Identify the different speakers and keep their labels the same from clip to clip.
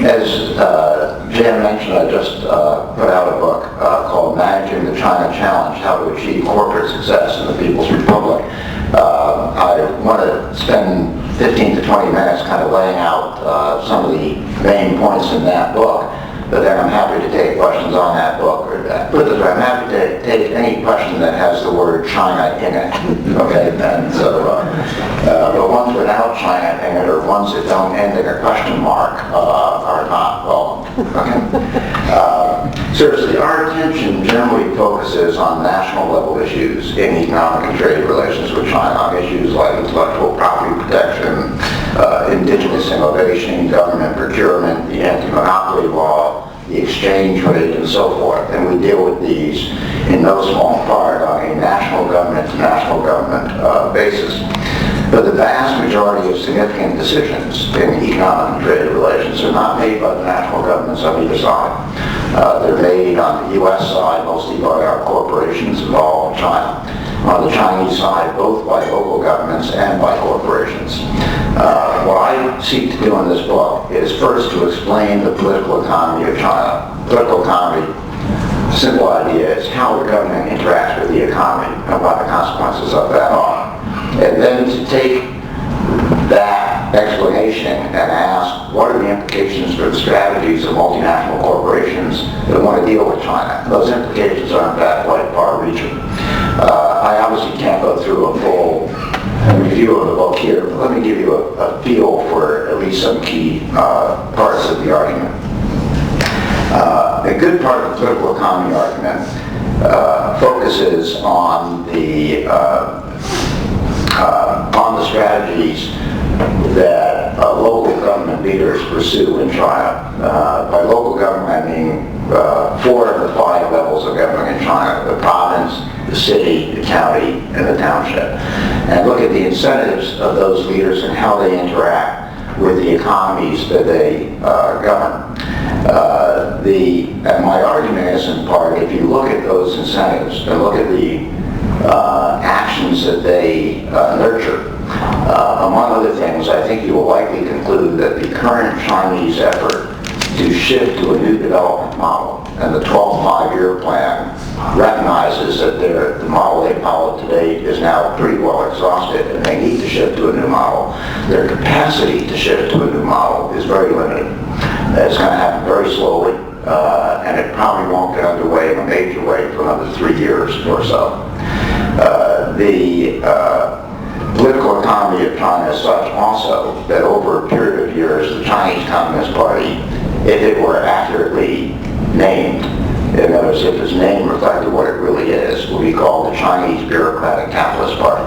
Speaker 1: As Jan mentioned, I just put out a book called Managing the China Challenge, How to Achieve Corporate Success in the People's Republic. I want to spend 15 to 20 minutes kind of laying out some of the main points in that book, but then I'm happy to take questions on that book. Put it this way, I'm happy to take any question that has the word China in it. Okay, and so, but ones without China in it or ones that don't end in a question mark are not welcome. Okay. Seriously, our attention generally focuses on national level issues in economic and trade relations with China, on issues like intellectual property protection, indigenous innovation, government procurement, the anti-monopoly law, the exchange rate, and so forth. And we deal with these in no small part on a national government to national government basis. But the vast majority of significant decisions in economic and trade relations are not made by the national governments on either side. They're made on the U.S. side mostly by our corporations involved in China. On the Chinese side, both by local governments and by corporations. What I seek to do in this book is first to explain the political economy of China. Political economy, simple idea, is how the government interacts with the economy and what the consequences of that are. And then to take that explanation and ask what are the implications for the strategies of multinational corporations that want to deal with China. Those implications are in fact quite far-reaching. I obviously can't go through a full review of the book here, but let me give you a feel for at least some key parts of the argument. A good part of the political economy argument focuses on the strategies that local government leaders pursue in China. By local government, I mean 4 of the 5 levels of government in China: the province, the city, the county, and the township. And look at the incentives of those leaders and how they interact with the economies that they govern. And my argument is, in part, if you look at those incentives and look at the actions that they nurture, among other things, I think you will likely conclude that the current Chinese effort to shift to a new development model, and the 12th five-year plan recognizes that the model they follow today is now pretty well exhausted and they need to shift to a new model. Their capacity to shift to a new model is very limited. It's going to happen very slowly, and it probably won't get underway in a major way for another 3 years or so. The political economy of China is such also that over a period of years, the Chinese Communist Party, if it were accurately named, in other words, if its name reflected what it really is, would be called the Chinese Bureaucratic Capitalist Party.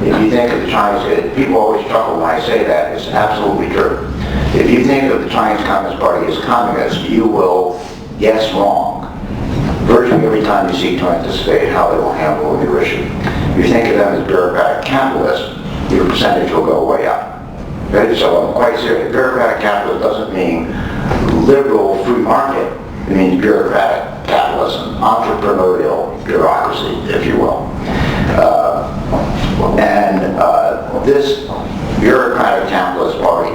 Speaker 1: If you think of the Chinese, people always chuckle when I say that, it's absolutely true. If you think of the Chinese Communist Party as communist, you will guess wrong virtually every time you seek to anticipate how they will handle a new issue. If you think of them as bureaucratic capitalists, your percentage will go way up. Okay? So I'm quite serious. Bureaucratic capitalist doesn't mean liberal free market. It means bureaucratic capitalism, entrepreneurial bureaucracy, if you will. This bureaucratic capitalist party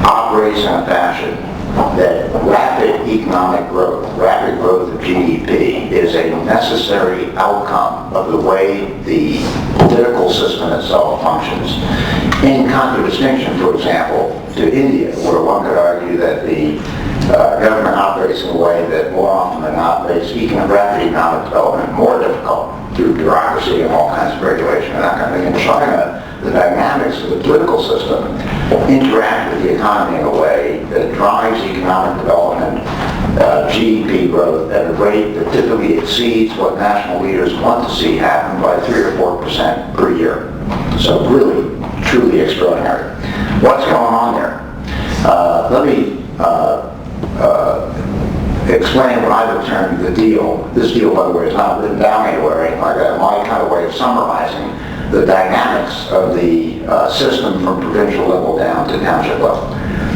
Speaker 1: operates in a fashion that rapid economic growth, rapid growth of GDP, is a necessary outcome of the way the political system itself functions. In contradistinction, for example, to India, where one could argue that the government operates in a way that more often than not makes rapid economic development more difficult through bureaucracy and all kinds of regulation and that kind of thing. In China, the dynamics of the political system interact with the economy in a way that drives economic development, GDP growth at a rate that typically exceeds what national leaders want to see happen by 3 or 4% per year. So really, truly extraordinary. What's going on there? Let me explain what I would term the deal. This deal, by the way, is not written down anywhere or anything like that. My kind of way of summarizing the dynamics of the system from provincial level down to township level.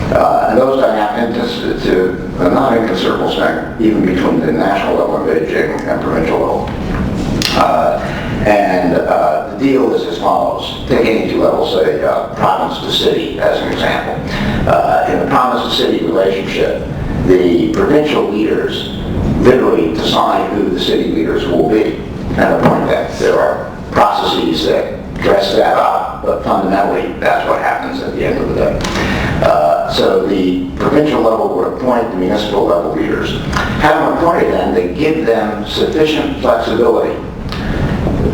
Speaker 1: And those dynamics, to a not inconsiderable extent, even between the national level of Beijing and provincial level. The The deal is as follows. Take any two levels, say province to city as an example. In the province to city relationship, the provincial leaders literally decide who the city leaders will be and appoint them. There are processes that dress that up, but fundamentally that's what happens at the end of the day. So the provincial level would appoint the municipal level leaders. Having appointed them, they give them sufficient flexibility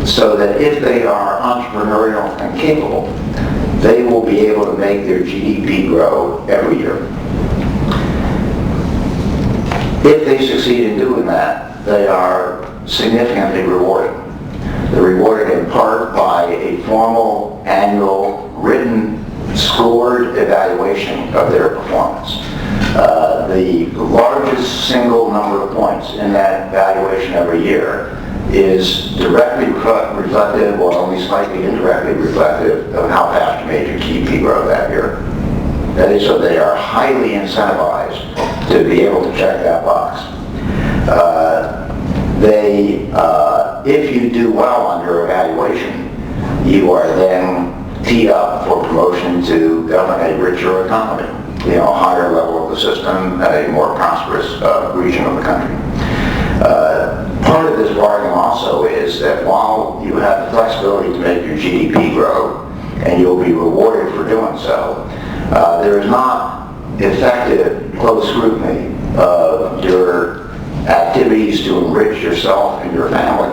Speaker 1: so that if they are entrepreneurial and capable, they will be able to make their GDP grow every year. If they succeed in doing that, they are significantly rewarded. They're rewarded in part by a formal, annual, written, scored evaluation of their performance. The largest single number of points in that evaluation every year is directly reflective or only slightly indirectly reflective of how fast you made your GDP grow that year. That is, so they are highly incentivized to be able to check that box. If you do well on your evaluation, you are then teed up for promotion to govern a richer economy, higher level of the system at a more prosperous region of the country. Part of this bargain also is that while you have the flexibility to make your GDP grow, and you'll be rewarded for doing so, there is not effective close scrutiny of your activities to enrich yourself and your family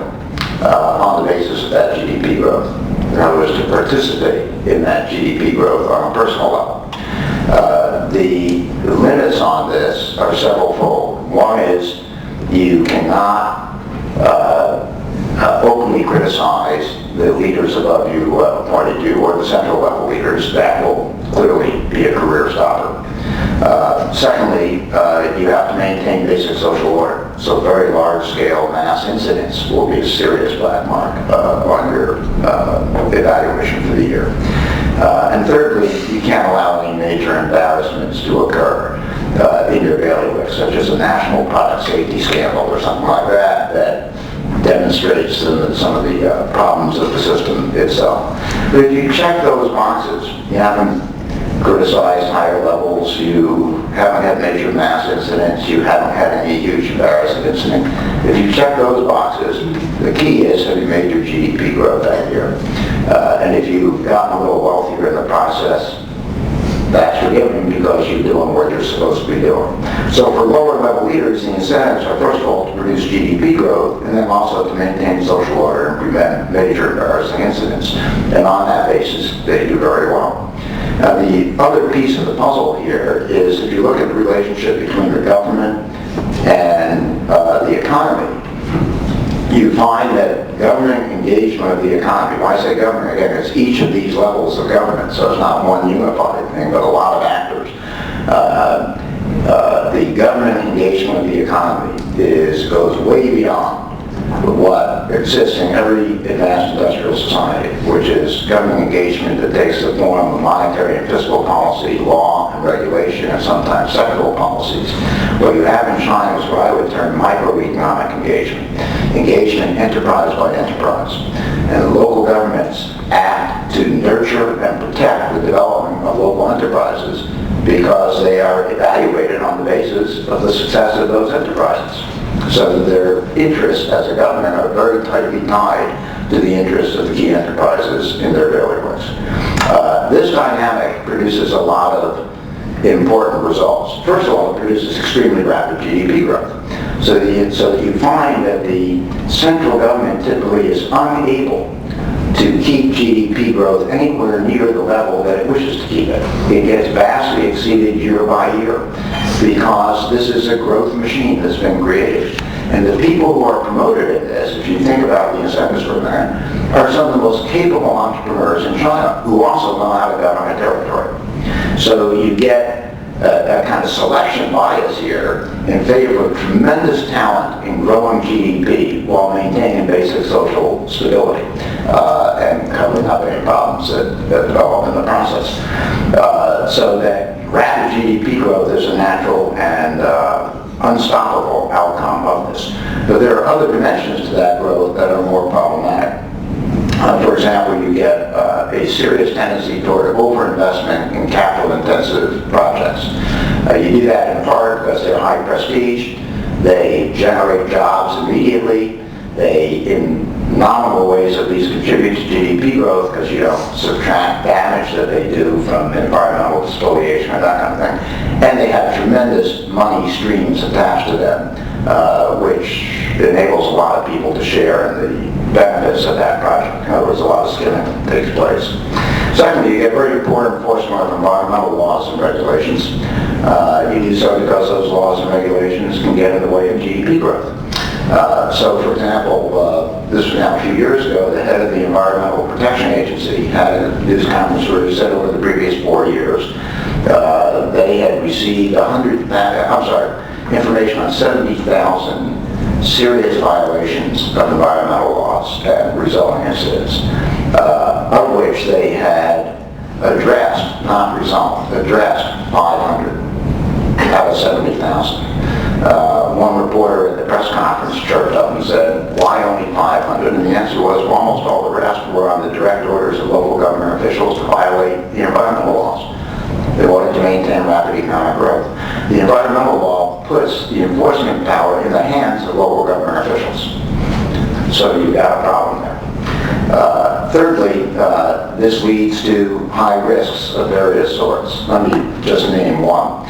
Speaker 1: on the basis of that GDP growth. In other words, to participate in that GDP growth on a personal level. The limits on this are several-fold. One is you cannot openly criticize the leaders above you who have appointed you or the central level leaders. That will clearly be a career stopper. Secondly, you have to maintain basic social order. So very large-scale mass incidents will be a serious black mark on your evaluation for the year. And thirdly, you can't allow any major embarrassments to occur in your bailiwick, such as a national product safety scandal or something like that, that demonstrates some of the problems of the system itself. But if you check those boxes, you haven't criticized higher levels, you haven't had major mass incidents, you haven't had any huge embarrassing incident. If you check those boxes, the key is have you made your GDP grow that year? And if you've gotten a little wealthier in the process, that's forgiven because you're doing what you're supposed to be doing. So for lower level leaders, the incentives are first of all to produce GDP growth and then also to maintain social order and prevent major embarrassing incidents. And on that basis, they do very well. Now the other piece of the puzzle here is if you look at the relationship between the government and the economy, you find that government engagement of the economy, when I say government, again, it's each of these levels of government, so it's not one unified thing, but a lot of actors. The government engagement of the economy goes way beyond what exists in every advanced industrial society, which is government engagement that takes the form of monetary and fiscal policy, law and regulation, and sometimes sectoral policies. What you have in China is what I would term microeconomic engagement enterprise by enterprise. And local governments act to nurture and protect the development of local enterprises because they are evaluated on the basis of the success of those enterprises. So their interests as a government are very tightly tied to the interests of the key enterprises in their bailiwicks. This dynamic produces a lot of important results. First of all, it produces extremely rapid GDP growth. So that you find that the central government typically is unable to keep GDP growth anywhere near the level that it wishes to keep it. It gets vastly exceeded year by year because this is a growth machine that's been created. And the people who are promoted in this, if you think about the incentives for that, are some of the most capable entrepreneurs in China who also know how to govern a territory. So you get a kind of selection bias here in favor of tremendous talent in growing GDP while maintaining basic social stability and covering up any problems that develop in the process. So that rapid GDP growth is a natural and unstoppable outcome of this. But there are other dimensions to that growth that are more problematic. For For example, you get a serious tendency toward overinvestment in capital-intensive projects. You do that in part because they're high prestige, they generate jobs immediately, they, in nominal ways at least, contribute to GDP growth because you don't subtract damage that they do from environmental spoliation or that kind of thing. And they have tremendous money streams attached to them, which enables a lot of people to share in the benefits of that project. In other words, a lot of skimming takes place. Secondly, you get very poor enforcement of environmental laws and regulations. You do so because those laws and regulations can get in the way of GDP growth. So, for example, this was now a few years ago, the head of the Environmental Protection Agency had a news conference where he said over the previous 4 years they had received information on 70,000 serious violations of environmental laws and resulting incidents, of which they had addressed, not resolved, addressed 500 out of 70,000. One reporter at the press conference chirped up and said, why only 500? And the answer was, well, almost all the rest were on the direct orders of local government officials to violate the environmental laws. They wanted to maintain rapid economic growth. The environmental law puts the enforcement power in the hands of local government officials. So you've got a problem there. Thirdly, this leads to high risks of various sorts. Let me just name one.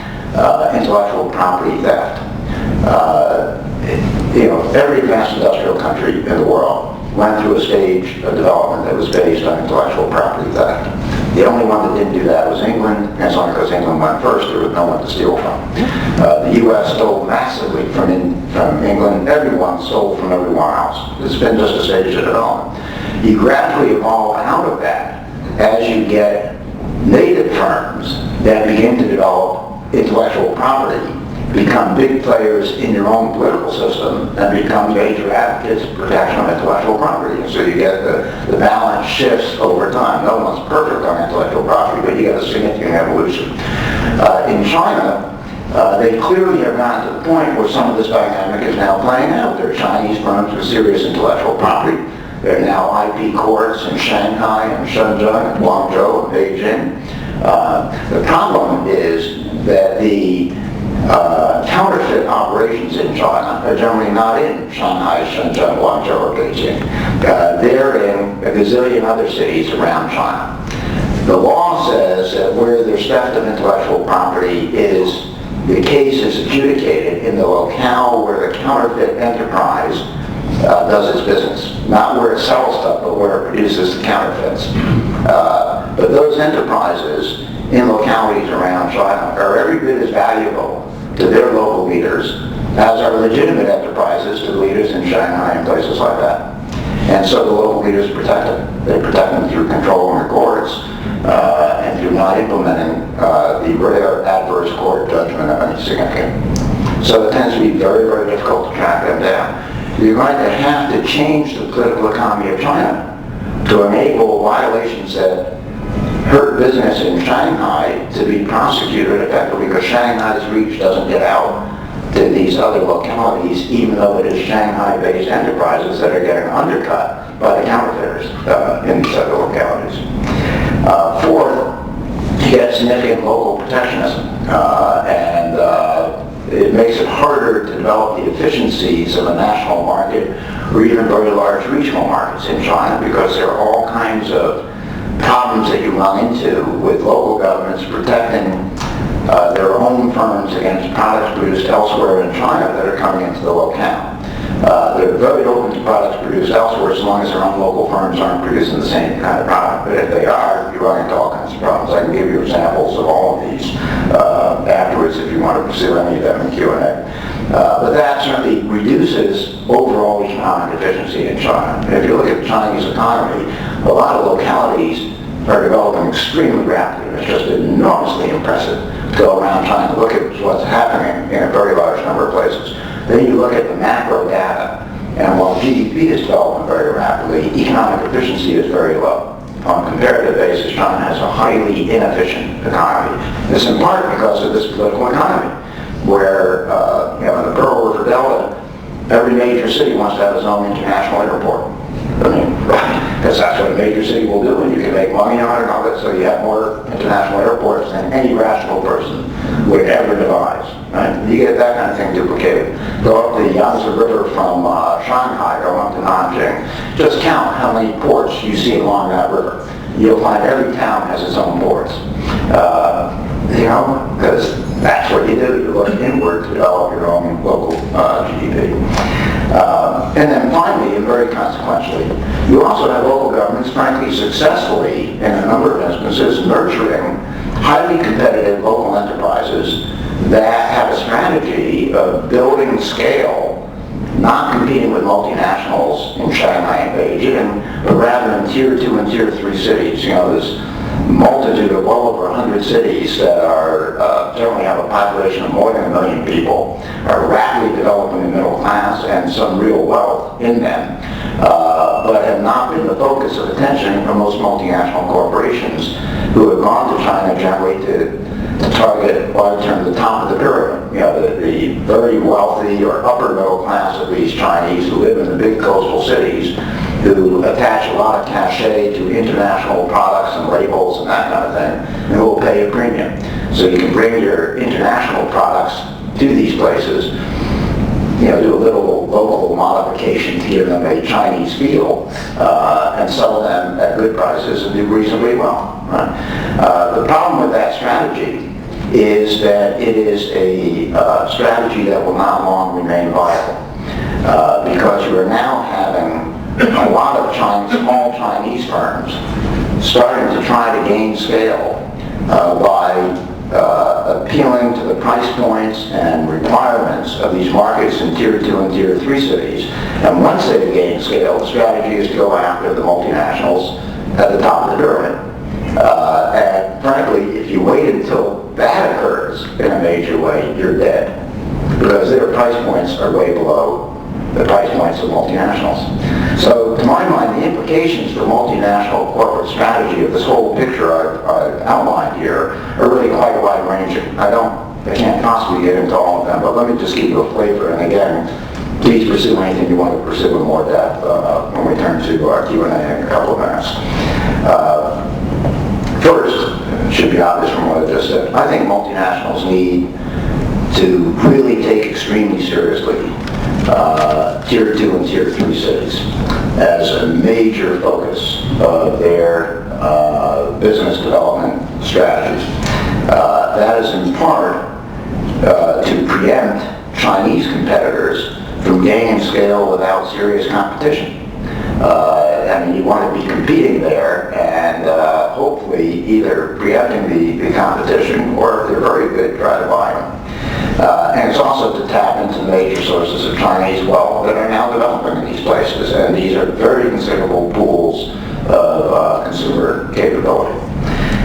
Speaker 1: Intellectual property theft. Every advanced industrial country in the world went through a stage of development that was based on intellectual property theft. The only one that didn't do that was England, and it's only because England went first, there was no one to steal from. The U.S. stole massively from England. Everyone stole from everyone else. It's been just a stage of development. You gradually evolve out of that as you get native firms that begin to develop intellectual property, become big players in your own political system, and become major advocates for protection of intellectual property. And so you get the balance shifts over time. No one's perfect on intellectual property, but you get a significant evolution. In China, they clearly have gotten to the point where some of this dynamic is now playing out. There are Chinese firms with serious intellectual property. There are now IP courts in Shanghai and Shenzhen and Guangzhou and Beijing. The problem is that the counterfeit operations in China are generally not in Shanghai, Shenzhen, Guangzhou, or Beijing. They're in a gazillion other cities around China. The law says that where there's theft of intellectual property the case is adjudicated in the locale where the counterfeit enterprise does its business. Not where it sells stuff, but where it produces the counterfeits. But those enterprises in localities around China are every bit as valuable to their local leaders as are legitimate enterprises to the leaders in Shanghai and places like that. And so the local leaders protect them. They protect them through control in the courts and through not implementing the rare adverse court judgment of any significance. So it tends to be very, very difficult to track them down. You're going to have to change the political economy of China to enable violations that hurt business in Shanghai to be prosecuted effectively, because Shanghai's reach doesn't get out to these other localities, even though it is Shanghai-based enterprises that are getting undercut by the counterfeiters in these other localities. Fourth, you get significant local protectionism, and it makes it harder to develop the efficiencies of a national market or even very large regional markets in China, because there are all kinds of problems that you run into with local governments protecting their own firms against products produced elsewhere in China that are coming into the locale. They're very open to products produced elsewhere as long as their own local firms aren't producing the same kind of product. But if they are, you run into all kinds of problems. I can give you examples of all of these afterwards if you want to pursue any of them in Q&A. But that certainly reduces overall economic efficiency in China. And if you look at the Chinese economy, a lot of localities are developing extremely rapidly. It's just enormously impressive to go around China and look at what's happening in a very large number of places. Then you look at the macro data, and while GDP is developing very rapidly, economic efficiency is very low. On a comparative basis, China has a highly inefficient economy. This in part because of this political economy, where in the Pearl River Delta, every major city wants to have its own international airport. I mean, because that's what a major city will do, and you can make money on it and all that, so you have more international airports than any rational person would ever devise. Right? You get that kind of thing duplicated. Go up the Yangtze River from Shanghai, go up to Nanjing. Just count how many ports you see along that river. You'll find every town has its own ports. Because that's what you do. You look inward to develop your own local GDP. And then finally, and very consequentially, you also have local governments, frankly, successfully, in a number of instances, nurturing highly competitive local enterprises that have a strategy of building scale, not competing with multinationals in Shanghai and Beijing, but rather in Tier 2 and Tier 3 cities. This multitude of well over 100 cities that are generally have a population of more than 1 million people, are rapidly developing the middle class and some real wealth in them, but have not been the focus of attention for most multinational corporations who have gone to China generally to target what I term the top of the pyramid. The very wealthy or upper middle class of these Chinese who live in the big coastal cities, who attach a lot of cachet to international products and labels and that kind of thing, and who will pay a premium. So you can bring your international products to these places, do a little local modification to give them a Chinese feel, and sell them at good prices and do reasonably well. Right? The problem with that strategy is that it is a strategy that will not long remain viable, because you are now having a lot of small Chinese firms starting to try to gain scale by appealing to the price points and requirements of these markets in Tier 2 and Tier 3 cities. And once they've gained scale, the strategy is to go after the multinationals at the top of the pyramid. And frankly, if you wait until that occurs in a major way, you're dead, because their price points are way below the price points of multinationals. So to my mind, the implications for multinational corporate strategy of this whole picture I've outlined here are really quite wide-ranging. I can't possibly get into all of them, but let me just give you a flavor. And again, please pursue anything you want to pursue in more depth when we turn to our Q&A in a couple of minutes. First, it should be obvious from what I just said, I think multinationals need to really take extremely seriously Tier 2 and Tier 3 cities as a major focus of their business development strategies. That is in part to preempt Chinese competitors from gaining scale without serious competition. You want to be competing there and hopefully either preempting the competition, or if they're very good, try to buy them. And it's also to tap into major sources of Chinese wealth that are now developing in these places, and these are very considerable pools of consumer capability.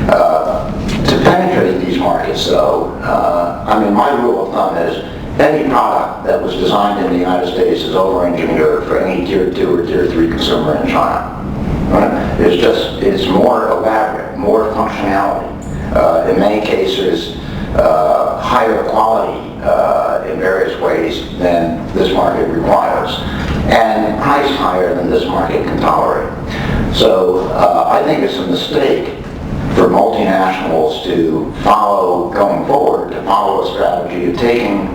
Speaker 1: To penetrate these markets, though, my rule of thumb is any product that was designed in the United States is over-engineered for any Tier 2 or Tier 3 consumer in China. Right? It's more elaborate, more functionality. In many cases, higher quality in various ways than this market requires, and price higher than this market can tolerate. So I think it's a mistake for multinationals to follow, going forward, to follow a strategy of taking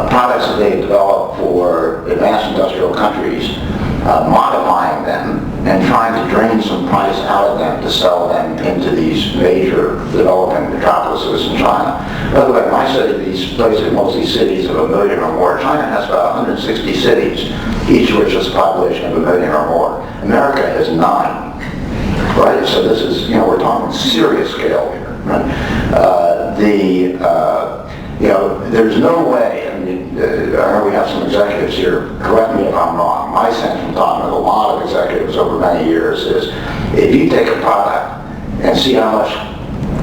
Speaker 1: products that they've developed for advanced industrial countries, modifying them, and trying to drain some price out of them to sell them into these major developing metropolises in China. By the way, when I say these places, mostly cities of 1 million or more, China has about 160 cities, each of which has a population of 1 million or more. America has 9. Right? So this is, we're talking serious scale here. Right? There's no way, I know we have some executives here, correct me if I'm wrong, my sense from talking with a lot of executives over many years is, if you take a product and see how much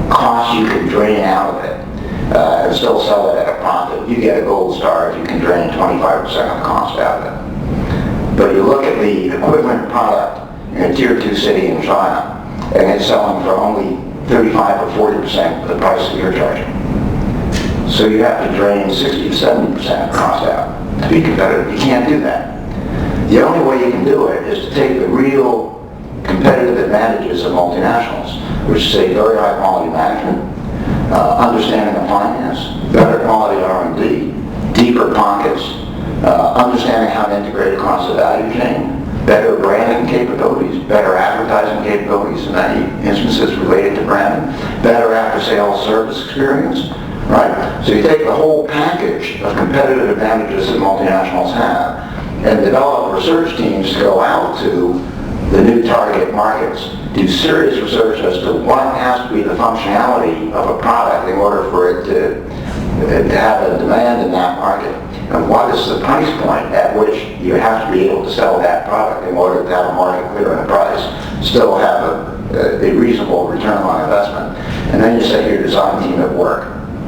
Speaker 1: cost you can drain out of it, and still sell it at a profit, you get a gold star if you can drain 25% of the cost out of it. But you look at the equivalent product in a Tier 2 city in China, and it's selling for only 35 or 40% of the price that you're charging. So you have to drain 60 to 70% of the cost out to be competitive. You can't do that. The only way you can do it is to take the real competitive advantages of multinationals, which is a very high quality management, understanding of finance, better quality R&D, deeper pockets, understanding how to integrate across the value chain, better branding capabilities, better advertising capabilities in many instances related to branding, better after-sales service experience, right? So you take the whole package of competitive advantages that multinationals have and develop research teams to go out to the new target markets, do serious research as to what has to be the functionality of a product in order for it to have a demand in that market, and what is the price point at which you have to be able to sell that product in order to have a market clearing price, still have a reasonable return on investment, and then you set your design team at work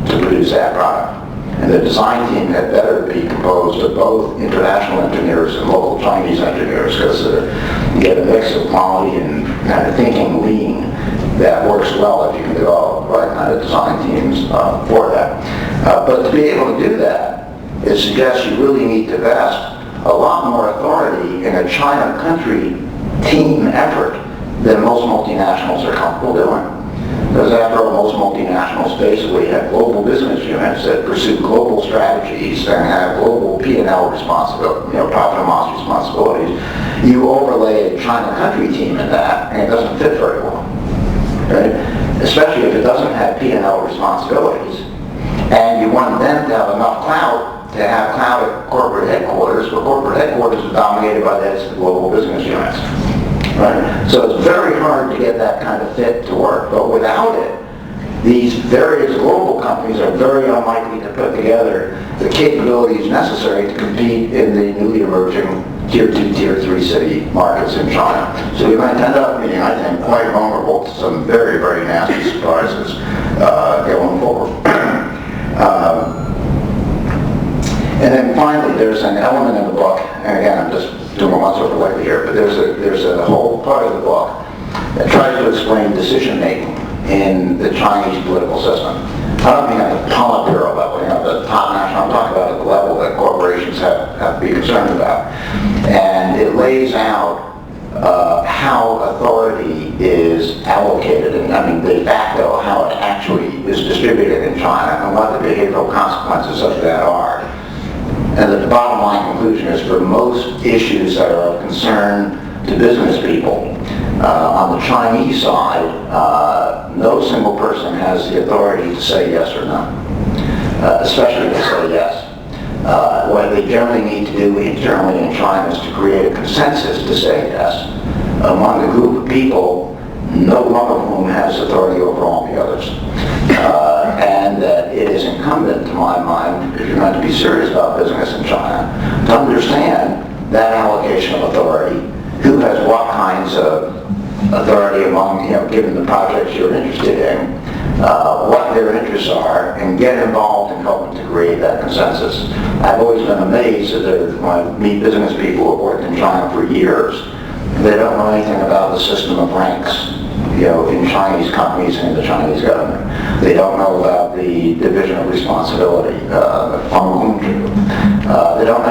Speaker 1: to produce that product. And the design team had better be composed of both international engineers and local Chinese engineers, because you get a mix of quality and kind of thinking lean that works well if you can develop the right kind of design teams for that. But to be able to do that, it suggests you really need to vest a lot more authority in a China country team effort than most multinationals are comfortable doing. Because after all, most multinationals basically have global business units that pursue global strategies and have global P&L responsibility, profit and loss responsibilities. You overlay a China country team in that, and it doesn't fit very well, right? Especially if it doesn't have P&L responsibilities. And you want them to have enough clout to have clout at corporate headquarters, but corporate headquarters are dominated by the heads of the global business units. Right? So it's very hard to get that kind of fit to work, but without it, these various global companies are very unlikely to put together the capabilities necessary to compete in the newly emerging Tier 2, Tier 3 city markets in China. So you might end up being, I think, quite vulnerable to some very, very nasty surprises going forward. And then finally, there's an element in the book, and again, I'm just doing a once over lately here, but there's a whole part of the book that tries to explain decision making in the Chinese political system. I don't mean at the Politburo level, the top national, I'm talking about at the level that corporations have to be concerned about. And it lays out how authority is allocated, and I mean de facto, how it actually is distributed in China, and what the behavioral consequences of that are. And the bottom line conclusion is for most issues that are of concern to business people, on the Chinese side, no single person has the authority to say yes or no, especially to say yes. What they generally need to do internally in China is to create a consensus to say yes among a group of people, no one of whom has authority over all the others. And that it is incumbent, to my mind, if you're going to be serious about business in China, to understand that allocation of authority, who has what kinds of authority among, given the projects you're interested in, what their interests are, and get involved in helping to create that consensus. I've always been amazed that when I meet business people who have worked in China for years, they don't know anything about the system of ranks, in Chinese companies and in the Chinese government. They don't know about the division of responsibility, the they don't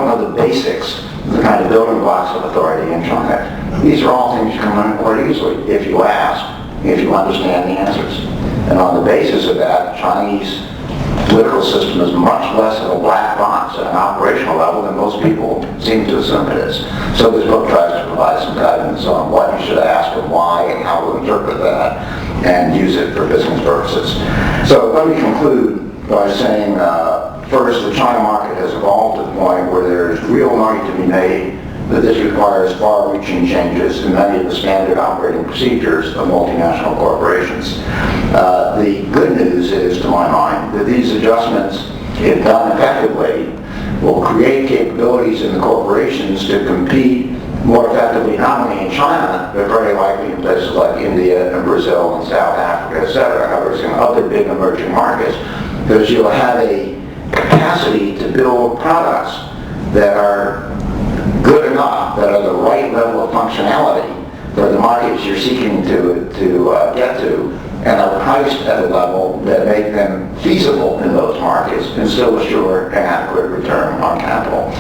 Speaker 1: know the basics, the kind of building blocks of authority in China. These are all things you can learn quite easily if you ask, if you understand the answers. And on the basis of that, the Chinese political system is much less of a black box at an operational level than most people seem to assume it is. So this book tries to provide some guidance on what you should ask and why and how to interpret that and use it for business purposes. So let me conclude by saying, first, the China market has evolved to the point where there is real money to be made, but this requires far-reaching changes in many of the standard operating procedures of multinational corporations. The good news is, to my mind, that these adjustments, if done effectively, will create capabilities in the corporations to compete more effectively not only in China, but very likely in places like India and Brazil and South Africa, etc., in other words, in other big emerging markets, because you'll have a capacity to build products that are good enough, that are the right level of functionality for the markets you're seeking to get to, and are priced at a level that make them feasible in those markets and still assure an adequate return on capital.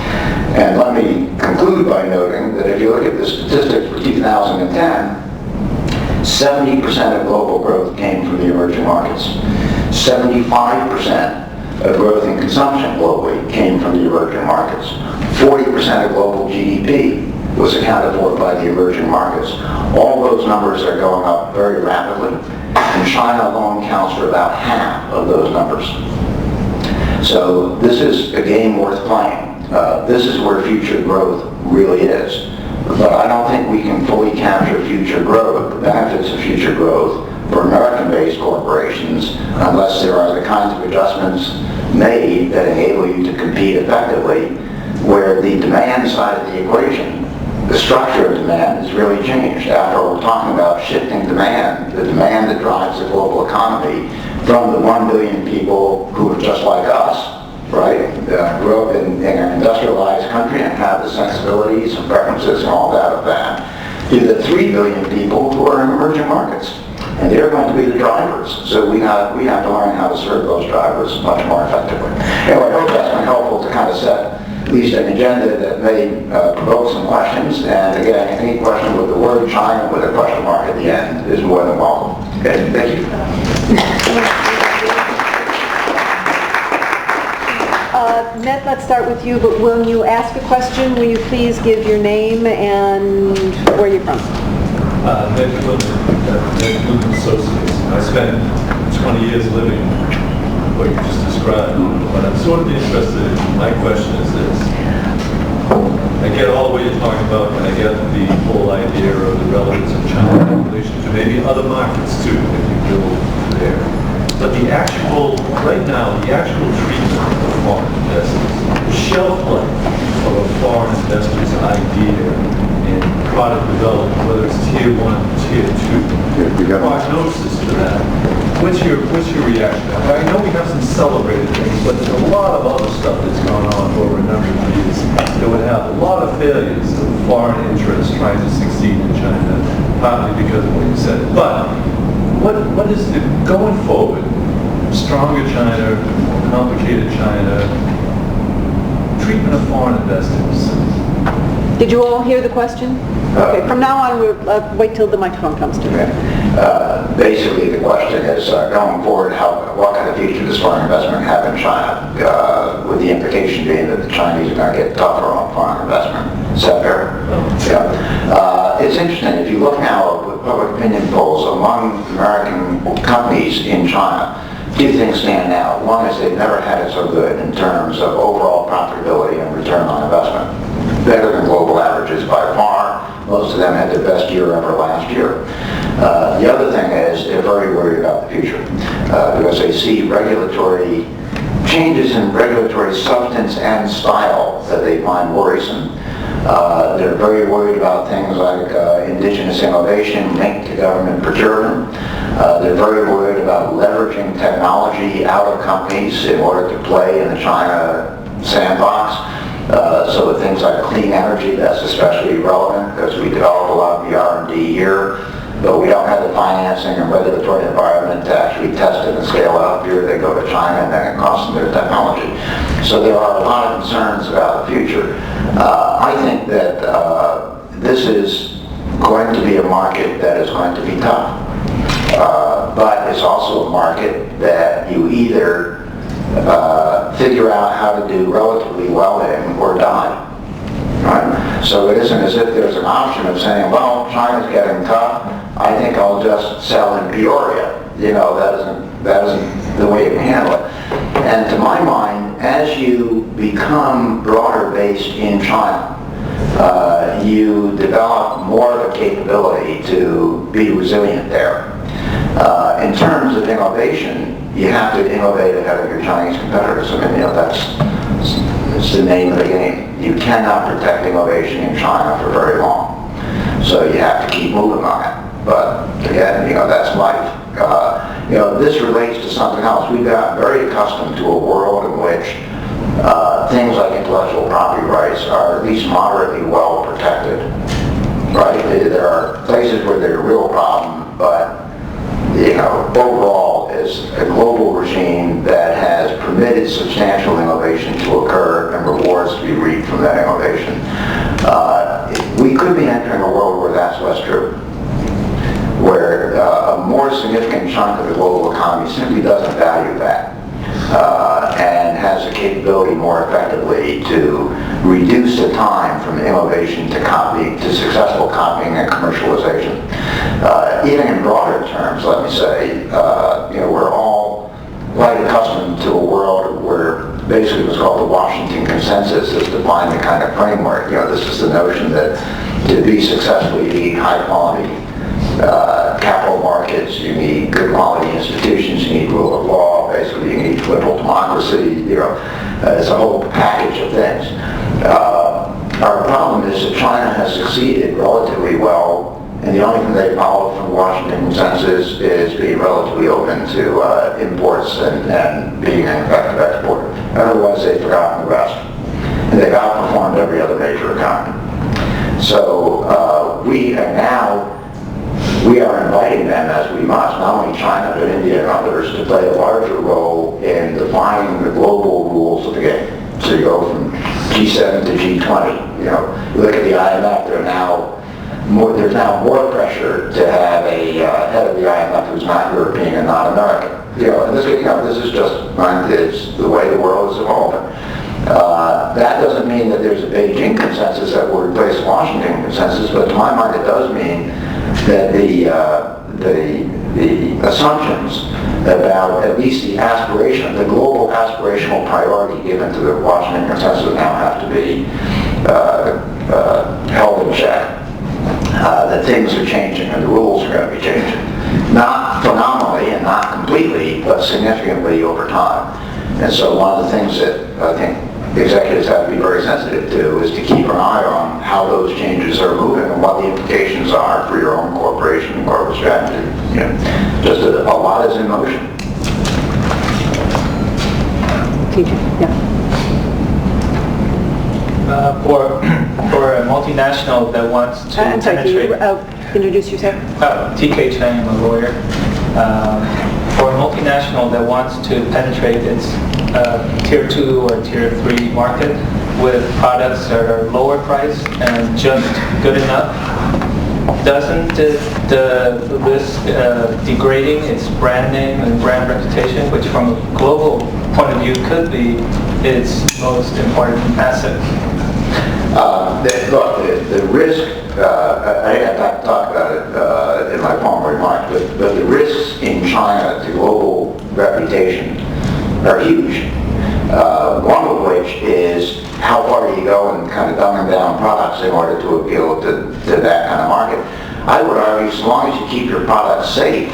Speaker 1: And let me conclude by noting that if you look at the statistics for 2010, 70% of global growth came from the emerging markets. 75% of growth in consumption globally came from the emerging markets. 40% of global GDP was accounted for by the emerging markets. All those numbers are going up very rapidly, and China alone counts for about half of those numbers. So this is a game worth playing. This is where future growth really is. But I don't think we can fully capture future growth, the benefits of future growth, for American-based corporations unless there are the kinds of adjustments made that enable you to compete effectively, where the demand side of the equation, the structure of demand, has really changed. After all, we're talking about shifting demand, the demand that drives the global economy from the 1 billion people who are just like us, right, grew up in an industrialized country and have the sensibilities and preferences and all that of that, to the 3 billion people who are in emerging markets. And they're going to be the drivers. So we have to learn how to serve those drivers much more effectively. Anyway, I hope that's been helpful to kind of set at least an agenda that may provoke some questions. And again, any question with the word China with a question mark at the end is more than welcome. Okay, thank you.
Speaker 2: Ned, let's start with you, but when you ask a question, will you please give your name and where you're from?
Speaker 3: Ned Clinton Associates. I spent 20 years living what you just described, but I'm sort of interested in, my question is this. I get all the way you're talking about, and I get the whole idea of the relevance of China in relation to maybe other markets too, if you build there. But the actual, right now, the actual treatment of foreign investors, the shelf life of a foreign investor's idea in product development, whether it's tier 1, tier 2, prognosis to that. What's your reaction to that? I know we have some celebrated things, but there's a lot of other stuff that's gone on over a number of years that would have a lot of failures of foreign interests trying to succeed in China, partly because of what you said. But what is the, going forward, stronger China, more complicated China, treatment of foreign investors?
Speaker 2: Did you all hear the question? Okay, from now on, we'll wait till the microphone comes to you.
Speaker 1: Basically, the question is, going forward, what kind of future does foreign investment have in China, with the implication being that the Chinese are going to get tougher on foreign investment. Is that fair? Yeah. It's interesting, if you look now at public opinion polls among American companies in China, two things stand out. One is they've never had it so good in terms of overall profitability and return on investment. Better than global averages by far. Most of them had their best year ever last year. The other thing is they're very worried about the future because they see regulatory changes in regulatory substance and style that they find worrisome. They're very worried about things like indigenous innovation linked to government procurement. They're very worried about leveraging technology out of companies in order to play in the China sandbox. So with things like clean energy, that's especially relevant because we develop a lot of the R&D here, but we don't have the financing and regulatory environment to actually test it and scale it up here. They go to China and then it costs them their technology. So there are a lot of concerns about the future. I think that this is going to be a market that is going to be tough. But it's also a market that you either figure out how to do relatively well in or die. Right? So it isn't as if there's an option of saying, well, China's getting tough, I think I'll just sell in Peoria. You know, that isn't the way you can handle it. And to my mind, as you become broader based in China, you develop more of a capability to be resilient there. In terms of innovation, you have to innovate ahead of your Chinese competitors. I mean, you know, that's the name of the game. You cannot protect innovation in China for very long. So you have to keep moving on it. But again, you know, that's life. You know, this relates to something else. We've gotten very accustomed to a world in which things like intellectual property rights are at least moderately well protected. Right? There are places where they're a real problem, but you know, overall is a global regime that has permitted substantial innovation to occur and rewards to be reaped from that innovation. We could be entering a world where that's less true, where a more significant chunk of the global economy simply doesn't value that and has the capability more effectively to reduce the time from innovation to copying, to successful copying and commercialization. Even in broader terms, let me say, we're all quite accustomed to a world where basically what's called the Washington Consensus has defined the kind of framework. This is the notion that to be successful, you need high quality capital markets, you need good quality institutions, you need rule of law, basically you need liberal democracy, it's a whole package of things. Our problem is that China has succeeded relatively well, and the only thing they follow from the Washington Consensus is being relatively open to imports and being an effective exporter. Otherwise, they've forgotten the rest. And they've outperformed every other major economy. So we are inviting them, as we must, not only China, but India and others, to play a larger role in defining the global rules of the game. So you go from G7 to G20. You look at the IMF, there's now more pressure to have a head of the IMF who's not European and not American. This is just it's the way the world is evolving. That doesn't mean that there's a Beijing consensus that will replace the Washington consensus, but to my mind it does mean that the assumptions about at least the global aspirational priority given to the Washington consensus now have to be held in check. That things are changing and the rules are going to be changing. Not phenomenally and not completely, but significantly over time. And so one of the things that I think executives have to be very sensitive to is to keep an eye on how those changes are moving and what the implications are for your own corporation and corporate strategy. Just a lot is in motion.
Speaker 2: Teacher, yeah.
Speaker 4: For a multinational that wants to
Speaker 2: I'm sorry,
Speaker 4: penetrate...
Speaker 2: can you introduce yourself?
Speaker 4: TK Chang, I'm a lawyer. For a multinational that wants to penetrate its tier 2 or tier 3 market with products that are lower priced and just good enough, doesn't the risk degrading its brand name and brand reputation, which from a global point of view could be its most important asset?
Speaker 1: The risk, I have to talk about it in my formal remarks, but the risks in China to global reputation are huge. One of which is how far you go in kind of dumbing down products in order to appeal to that kind of market. I would argue as long as you keep your products safe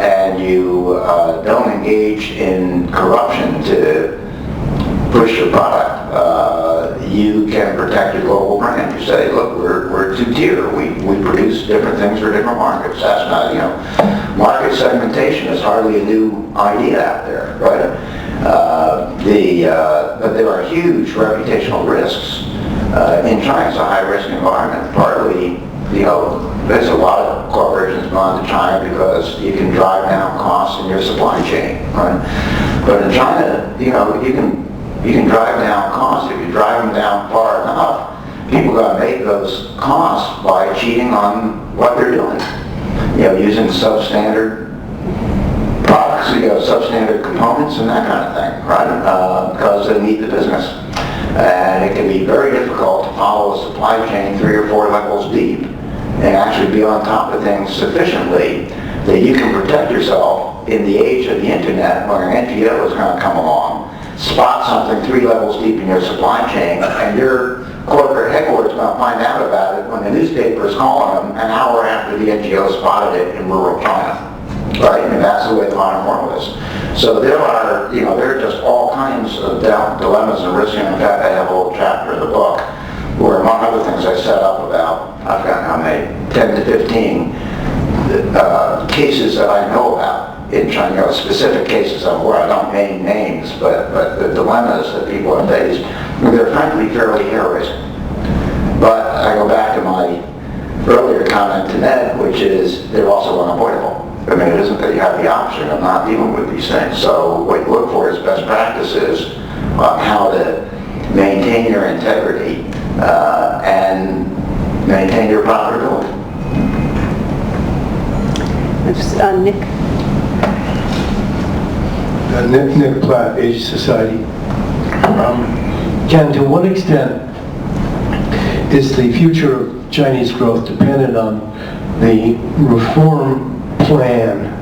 Speaker 1: and you don't engage in corruption to push your product, you can protect your global brand. You say, look, we're two-tier. We produce different things for different markets. That's not, market segmentation is hardly a new idea out there, right? But there are huge reputational risks. In China, it's a high-risk environment. Partly, there's a lot of corporations gone to China because you can drive down costs in your supply chain, right? But in China, you can drive down costs. If you drive them down far enough, people got to make those costs by cheating on what they're doing. Using substandard products, substandard components and that kind of thing, right? Because they need the business. And it can be very difficult to follow a supply chain 3 or 4 levels deep and actually be on top of things sufficiently that you can protect yourself in the age of the internet when an NGO is going to come along, spot something 3 levels deep in your supply chain, and your corporate headquarters is going to find out about it when the newspaper is calling them an hour after the NGO spotted it in rural China. Right? I mean, that's the way the modern world is. So there are just all kinds of dilemmas and risks. In fact, I have a whole chapter in the book where, among other things, I set up about, I've got how many, 10 to 15 cases that I know about in China, specific cases of where I don't name names, but the dilemmas that people have faced, they're frankly fairly hair-raising. But I go back to my earlier comment to Ned, which is they're also unavoidable. I mean, it isn't that you have the option of not dealing with these things. So what you look for is best practices on how to maintain your integrity and maintain your profitability.
Speaker 2: Nick.
Speaker 5: Nick Platt, Asia Society. Ken, to what extent is the future of Chinese growth dependent on the reform plan,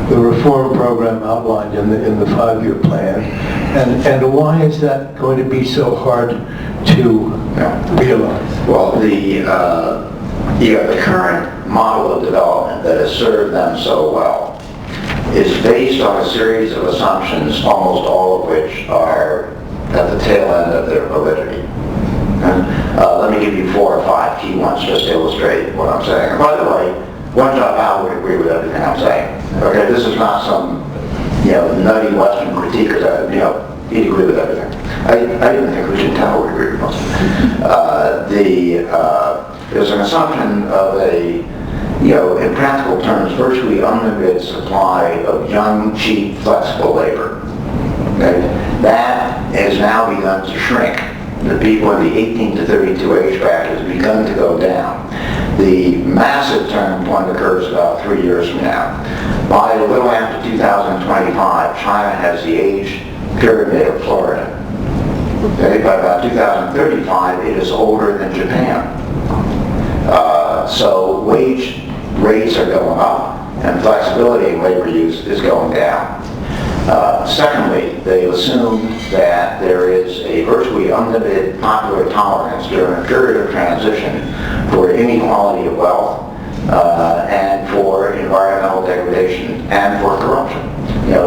Speaker 5: the reform program outlined in the 5-year plan, and why is that going to be so hard to realize?
Speaker 1: Well, the current model of development that has served them so well is based on a series of assumptions, almost all of which are at the tail end of their validity. Let me give you 4 or 5 key ones just to illustrate what I'm saying. And by the way, one job Al would agree with everything I'm saying. Okay, this is not some nutty Western critique. He'd agree with everything. I even think Hu Jintao would agree with most of it. There's an assumption of a, in practical terms, virtually unlimited supply of young, cheap, flexible labor. Okay? That has now begun to shrink. The people in the 18 to 32 age bracket has begun to go down. The massive turning point occurs about 3 years from now. By a little after 2025, China has the age pyramid of Florida. Okay? By about 2035, it is older than Japan. So wage rates are going up, and flexibility in labor use is going down. Secondly, they've assumed that there is a virtually unlimited popular tolerance during a period of transition for inequality of wealth and for environmental degradation and for corruption.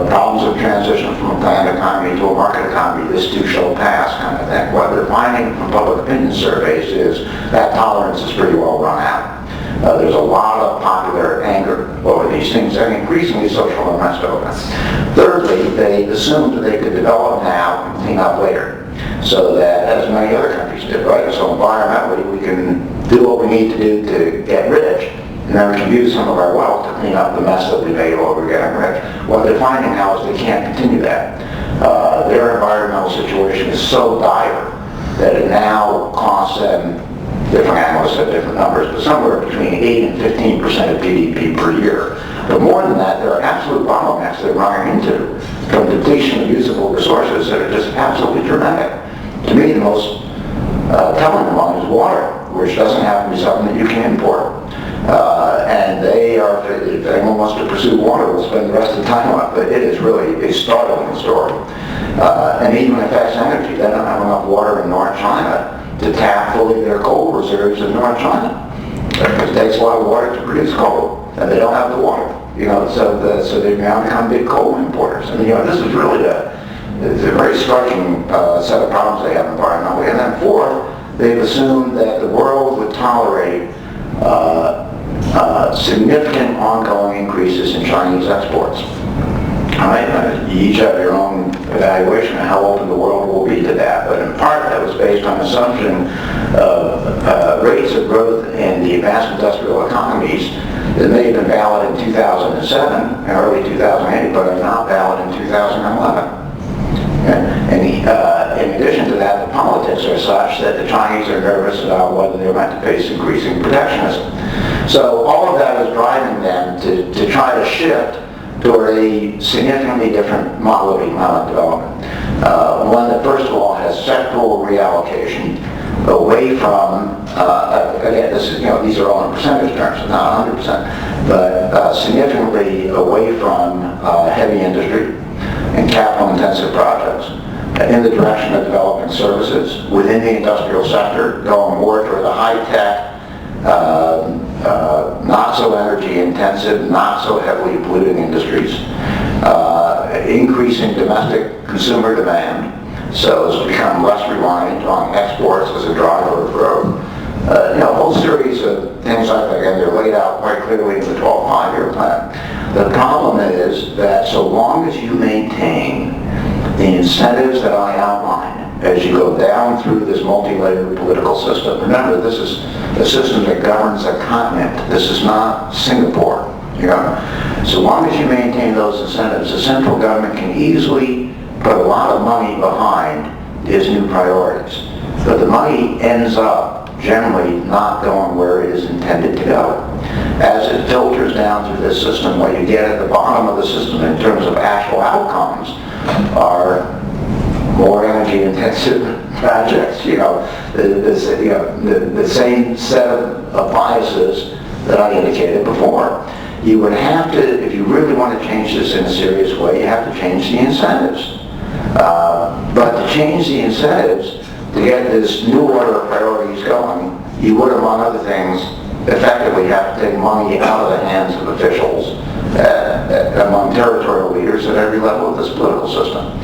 Speaker 1: Problems of transition from a planned economy to a market economy, this too shall pass kind of thing. What they're finding from public opinion surveys is that tolerance is pretty well run out. There's a lot of popular anger over these things and increasingly social unrest over them. Thirdly, they assumed that they could develop now and clean up later. So that, as many other countries did, right? So environmentally, we can do what we need to do to get rich, and then we can use some of our wealth to clean up the mess that we made while we were getting rich. What they're finding now is they can't continue that. Their environmental situation is so dire that it now costs them, different analysts have different numbers, but somewhere between 8 and 15% of GDP per year. But more than that, there are absolute bottlenecks they're running into from depletion of usable resources that are just absolutely dramatic. To me, the most telling one is water, which doesn't have to be something that you can import. And they are, if anyone wants to pursue water, we'll spend the rest of the time on it, but it is really a startling story. And even if that's energy, they don't have enough water in North China to tap fully their coal reserves in North China. Because it takes a lot of water to produce coal, and they don't have the water. So they've now become big coal importers. And this is really it's a very striking set of problems they have environmentally. And then fourth, they've assumed that the world would tolerate significant ongoing increases in Chinese exports. All right, you each have your own evaluation of how open the world will be to that, but in part that was based on assumption of rates of growth in the advanced industrial economies that may have been valid in 2007 and early 2008, but are not valid in 2011. And in addition to that, the politics are such that the Chinese are nervous about whether they're going to face increasing protectionism. So all of that is driving them to try to shift toward a significantly different model of economic development. One that, first of all, has sectoral reallocation away from, again, these are all in percentage terms, not 100%, but significantly away from heavy industry and capital-intensive projects in the direction of developing services within the industrial sector, going more toward the high-tech, not so energy-intensive, not so heavily polluting industries, increasing domestic consumer demand, so as to become less reliant on exports as a driver of growth. A whole series of things like that, and they're laid out quite clearly in the 12 5-year plan. The problem is that so long as you maintain the incentives that I outlined as you go down through this multi-layered political system, remember this is a system that governs a continent. This is not Singapore. You know? So long as you maintain those incentives, the central government can easily put a lot of money behind its new priorities. But the money ends up generally not going where it is intended to go. As it filters down through this system, what you get at the bottom of the system in terms of actual outcomes are more energy intensive projects, the same set of biases that I indicated before. You would have to, if you really want to change this in a serious way, you have to change the incentives. But to change the incentives, to get this new order of priorities going, you would, among other things, effectively have to take money out of the hands of officials among territorial leaders at every level of this political system.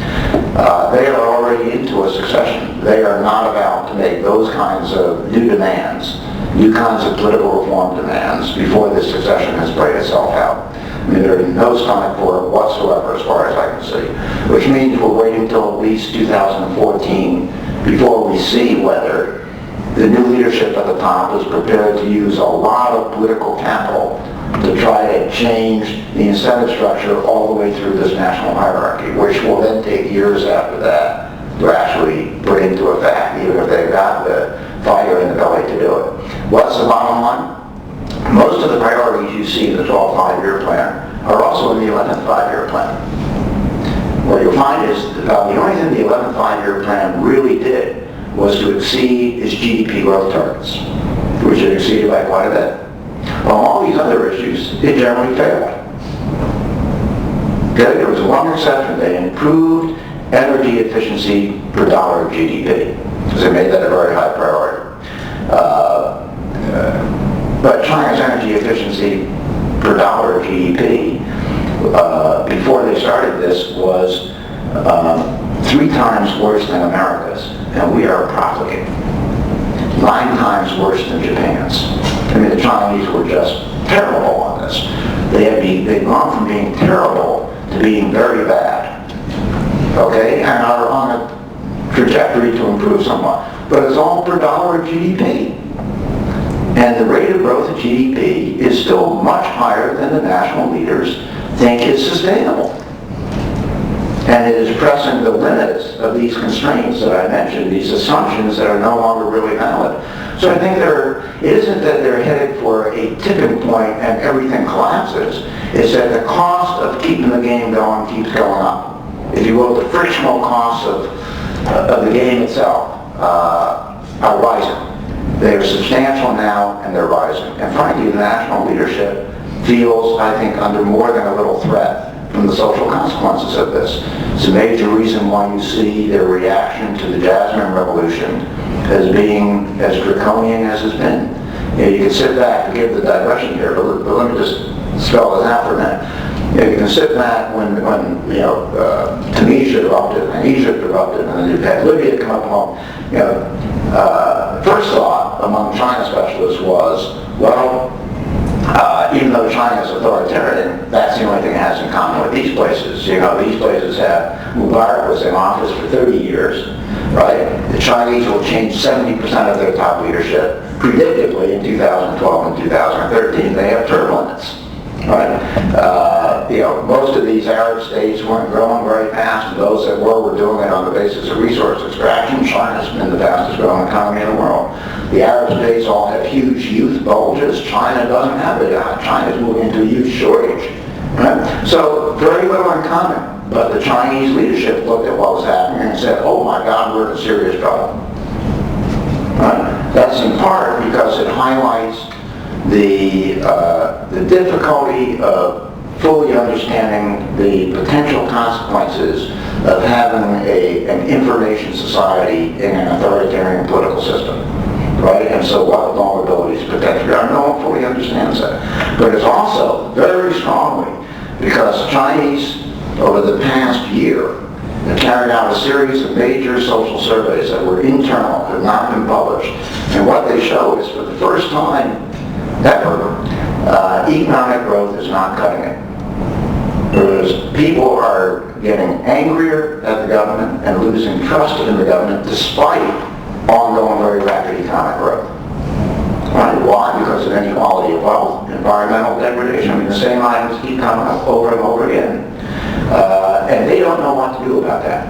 Speaker 1: They are already into a succession. They are not about to make those kinds of new demands, new kinds of political reform demands before this succession has played itself out. I mean, there is no stomach for it whatsoever as far as I can see, which means we're waiting until at least 2014 before we see whether the new leadership at the top is prepared to use a lot of political capital to try to change the incentive structure all the way through this national hierarchy, which will then take years after that to actually put into effect, even if they've got the fire in the belly to do it. What's the bottom line? Most of the priorities you see in the 12th five-year plan are also in the 11th five-year plan. What you'll find is the only thing the 11th five-year plan really did was to exceed its GDP growth targets, which it exceeded by quite a bit. On all these other issues, it generally failed. Okay? There was one exception. They improved energy efficiency per dollar of GDP, because they made that a very high priority. But China's energy efficiency per dollar of GDP before they started this was 3 times worse than America's, and we are profligate. 9 times worse than Japan's. I mean, the Chinese were just terrible on this. They've gone from being terrible to being very bad, okay, and are on a trajectory to improve somewhat. But it's all per dollar of GDP. And the rate of growth of GDP is still much higher than the national leaders think is sustainable. And it is pressing the limits of these constraints that I mentioned, these assumptions that are no longer really valid. So I think it isn't that they're headed for a tipping point and everything collapses. It's that the cost of keeping the game going keeps going up. If you will, the frictional costs of the game itself are rising. They are substantial now, and they're rising. And frankly, the national leadership feels, I think, under more than a little threat from the social consequences of this. It's a major reason why you see their reaction to the Jasmine Revolution as being as draconian as it's been. You can sit back and give the digression here, but let me just spell this out for a minute. You can sit back when Tunisia erupted and Egypt erupted, and then you had Libya come up along. First thought among China specialists was, well, even though China is authoritarian, that's the only thing it has in common with these places. These places have Mubarak was in office for 30 years, right? The Chinese will change 70% of their top leadership. Predictably, in 2012 and 2013, they have turbulence, right? Most of these Arab states weren't growing very fast, and those that were doing it on the basis of resource extraction. China's been the fastest growing economy in the world. The Arab states all have huge youth bulges. China doesn't have it. China's moving into a youth shortage. Right? So very little in common. But the Chinese leadership looked at what was happening and said, oh my God, we're in serious trouble. Right? That's in part because it highlights the difficulty of fully understanding the potential consequences of having an information society in an authoritarian political system, right? And so what the vulnerabilities potentially are. No one fully understands that. But it's also very strongly because Chinese, over the past year, have carried out a series of major social surveys that were internal, have not been published. And what they show is for the first time ever, economic growth is not cutting it. Whereas people are getting angrier at the government and losing trust in the government despite ongoing very rapid economic growth. Right? Why? Because of inequality of wealth, environmental degradation. I mean, the same items keep coming up over and over again. And they don't know what to do about that.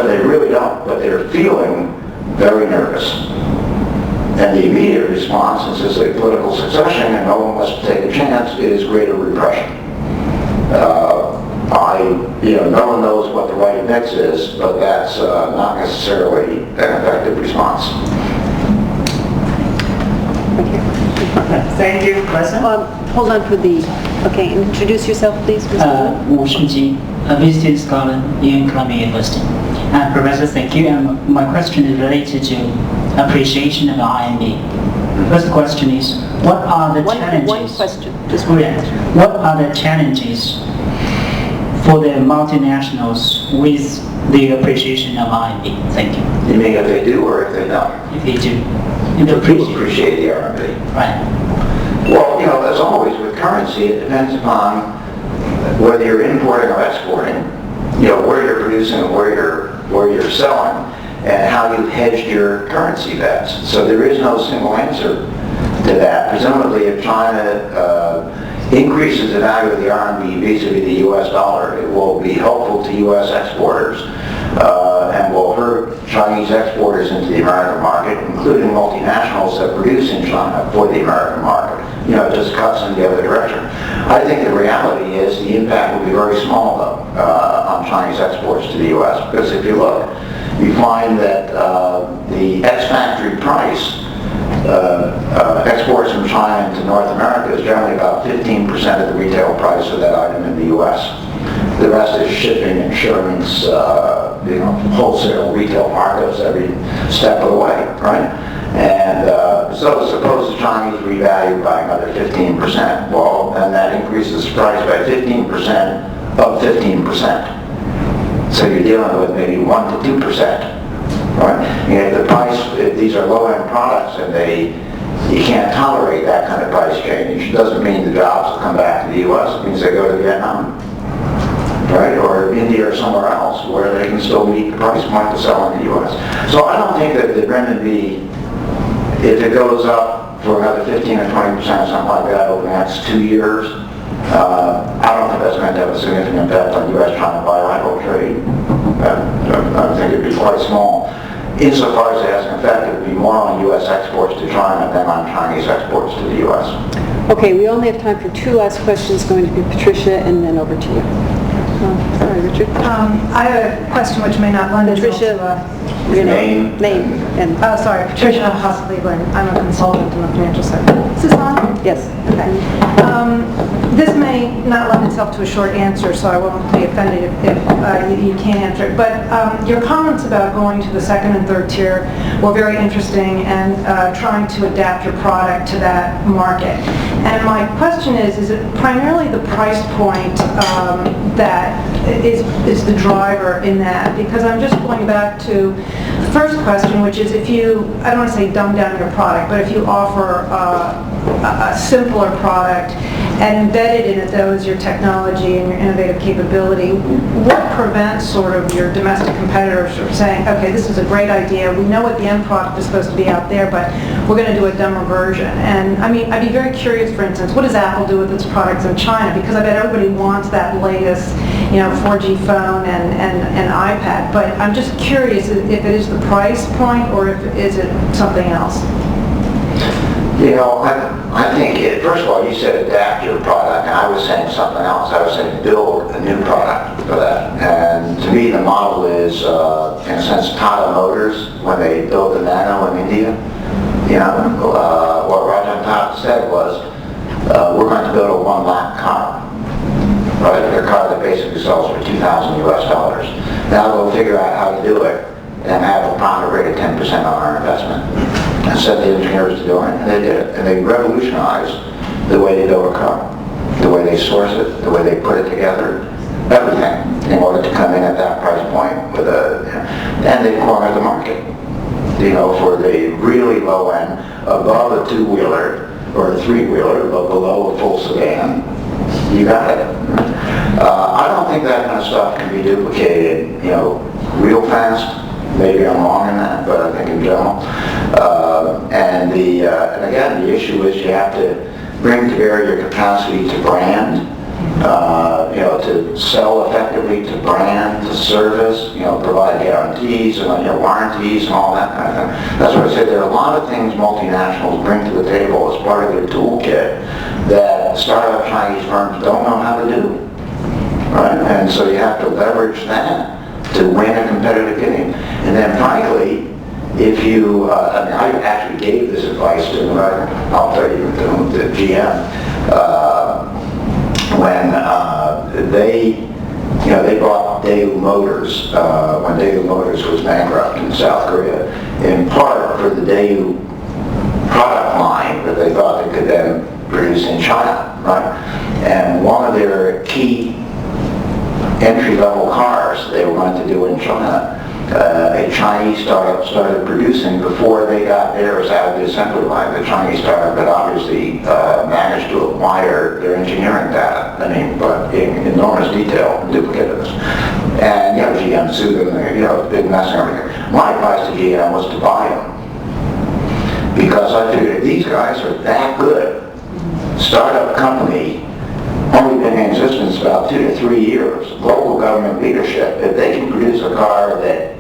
Speaker 1: They really don't, but they're feeling very nervous. And the immediate response, since it's a political succession and no one wants to take a chance, is greater repression. No one knows what the right mix is, but that's not necessarily an effective response.
Speaker 6: Thank you. Question?
Speaker 2: Hold on for the, okay, introduce yourself, please, Mr.
Speaker 6: Wu Shiji, a visiting scholar in Columbia University. Professor, thank you. And my question is related to appreciation of RMB. First question is, what are the challenges?
Speaker 2: One question, just
Speaker 6: one. What are the challenges for the multinationals with the appreciation of RMB? Thank you.
Speaker 1: You mean if they do or if they don't?
Speaker 6: If they do.
Speaker 1: If people appreciate the RMB.
Speaker 6: Right.
Speaker 1: Well, as always with currency, it depends upon whether you're importing or exporting, where you're producing and where you're selling, and how you've hedged your currency bets. So there is no single answer to that. Presumably, if China increases the value of the RMB vis-a-vis the U.S. dollar, it will be helpful to U.S. exporters and will hurt Chinese exporters into the American market, including multinationals that produce in China for the American market. It just cuts in the other direction. I think the reality is the impact will be very small, though, on Chinese exports to the U.S. Because if you look, you find that the ex-factory price exports from China into North America is generally about 15% of the retail price of that item in the U.S. The rest is shipping, insurance, wholesale retail markups every step of the way, right? And so suppose the Chinese revalue by another 15%. Well, then that increases the price by 15% of 15%. So you're dealing with maybe 1 to 2%. Right? And if these are low-end products and you can't tolerate that kind of price change, it doesn't mean the jobs will come back to the U.S. It means they go to Vietnam, right? Or India or somewhere else where they can still meet the price point to sell in the U.S. So I don't think that the renminbi, if it goes up for another 15 or 20% or something like that over the next 2 years, I don't think that's going to have a significant impact on U.S. China bilateral trade. I think it'd be quite small. Insofar as it has an effect, it would be more on U.S. exports to China than on Chinese exports to the U.S.
Speaker 2: Okay, we only have time for 2 last questions, going to be Patricia and then over to you. Sorry, Richard.
Speaker 7: I have a question which may not lend itself to
Speaker 2: your name and...
Speaker 7: Oh, sorry, Patricia Haas-Lieberthal. I'm a consultant in the financial sector. Is this on?
Speaker 2: Yes.
Speaker 7: Okay. This may not lend itself to a short answer, so I won't be offended if you can't answer it. But your comments about going to the second and third tier were very interesting and trying to adapt your product to that market. And my question is it primarily the price point that is the driver in that? Because I'm just going back to the first question, which is if you, I don't want to say dumb down your product, but if you offer a simpler product and embedded in it, though, is your technology and your innovative capability, what prevents sort of your domestic competitors from saying, okay, this is a great idea, we know what the end product is supposed to be out there, but we're going to do a dumber version? And I mean, I'd be very curious, for instance, what does Apple do with its products in China? Because I bet everybody wants that latest 4G phone and iPad, but I'm just curious if it is the price point or if is it something else?
Speaker 1: I think, first of all, you said adapt your product, and I was saying something else. I was saying build a new product for that. And to me, the model is, in a sense, Tata Motors, when they built the Nano in India. What Rajan Tata said was, we're going to build a 1 lakh car. Right? A car that basically sells for $2,000 US. Now we'll figure out how to do it and have a profit rate of 10% on our investment. And set the engineers to doing it, and they did it. And they revolutionized the way they build a car, the way they source it, the way they put it together, everything, in order to come in at that price point with and they cornered the market. For the really low end, above a 2-wheeler or a 3-wheeler, but below a full sedan, you got it. I don't think that kind of stuff can be duplicated, real fast. Maybe I'm wrong in that, but I think in general. And again, the issue is you have to bring to bear your capacity to brand, to sell effectively, to brand, to service, provide guarantees and warranties and all that kind of thing. That's what I said. There are a lot of things multinationals bring to the table as part of their toolkit that startup Chinese firms don't know how to do. Right? And so you have to leverage that to win a competitive game. And then frankly, if you, I actually gave this advice to, I'll tell you, to GM, when they bought Daewoo Motors, when Daewoo Motors was bankrupt in South Korea, in part for the Daewoo product line that they thought they could then produce in China, right? And one of their key entry-level cars they were going to do in China, a Chinese startup started producing before they got theirs out of the assembly line. The Chinese startup had obviously managed to acquire their engineering data, but in enormous detail, duplicated this. And, GM sued them, big mess and everything. My advice to GM was to buy them. Because I figured if these guys are that good, startup company, only been in existence about 2 to 3 years, local government leadership, if they can produce a car that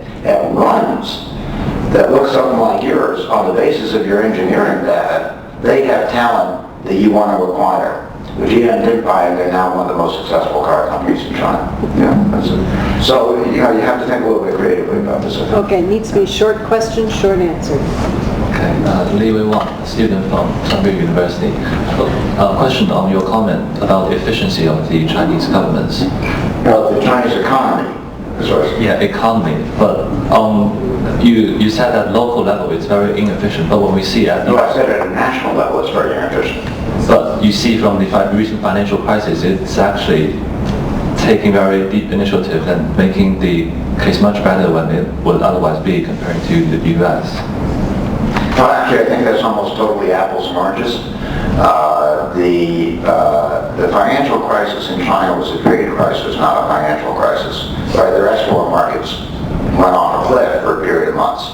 Speaker 1: runs, that looks something like yours on the basis of your engineering data, they have talent that you want to acquire. But GM did buy it, they're now one of the most successful car companies in China. That's it. So, you have to think a little bit creatively about this.
Speaker 2: Okay, needs to be short question, short answer.
Speaker 8: Okay, Li Wei-Wang, student from Columbia University. A question on your comment about the efficiency of the Chinese governments.
Speaker 1: The Chinese economy.
Speaker 8: Yeah, economy. But you said at local level it's very inefficient. But when we see at
Speaker 1: I said at a national level it's very inefficient.
Speaker 8: But you see from the recent financial crisis, it's actually taking very deep initiative and making the case much better when it would otherwise be compared to the U.S.
Speaker 1: Well, actually, I think that's almost totally apples and oranges. The financial crisis in China was a trade crisis, not a financial crisis. Right? Their export markets went off a cliff for a period of months,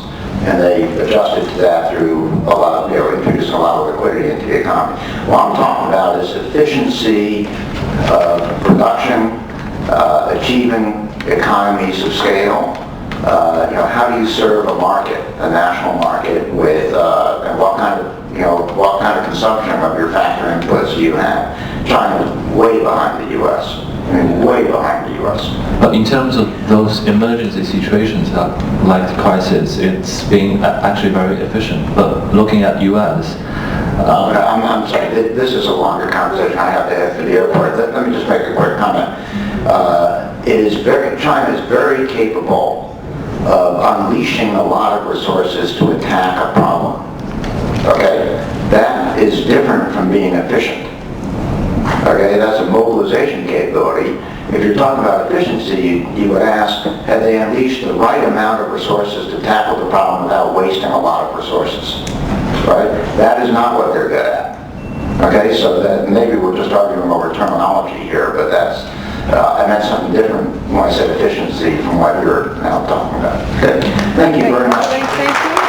Speaker 1: and they adjusted to that through a lot of, introducing a lot of liquidity into the economy. What I'm talking about is efficiency of production, achieving economies of scale. How do you serve a market, a national market, with and what kind of consumption of your factor inputs do you have? China's way behind the U.S. Way behind the U.S.
Speaker 8: But in terms of those emergency situations like the crisis, it's being actually very efficient. But looking at U.S.
Speaker 1: I'm sorry, this is a longer conversation I have to have for the airport. Let me just make a quick comment. China is very capable of unleashing a lot of resources to attack a problem. Okay? That is different from being efficient. Okay? That's a mobilization capability. If you're talking about efficiency, you would ask, have they unleashed the right amount of resources to tackle the problem without wasting a lot of resources? Right? That is not what they're good at. Okay? So that maybe we're just arguing over terminology here, but that's I meant something different when I said efficiency from what you're now talking about. Okay. Thank you very much.
Speaker 2: Thank you.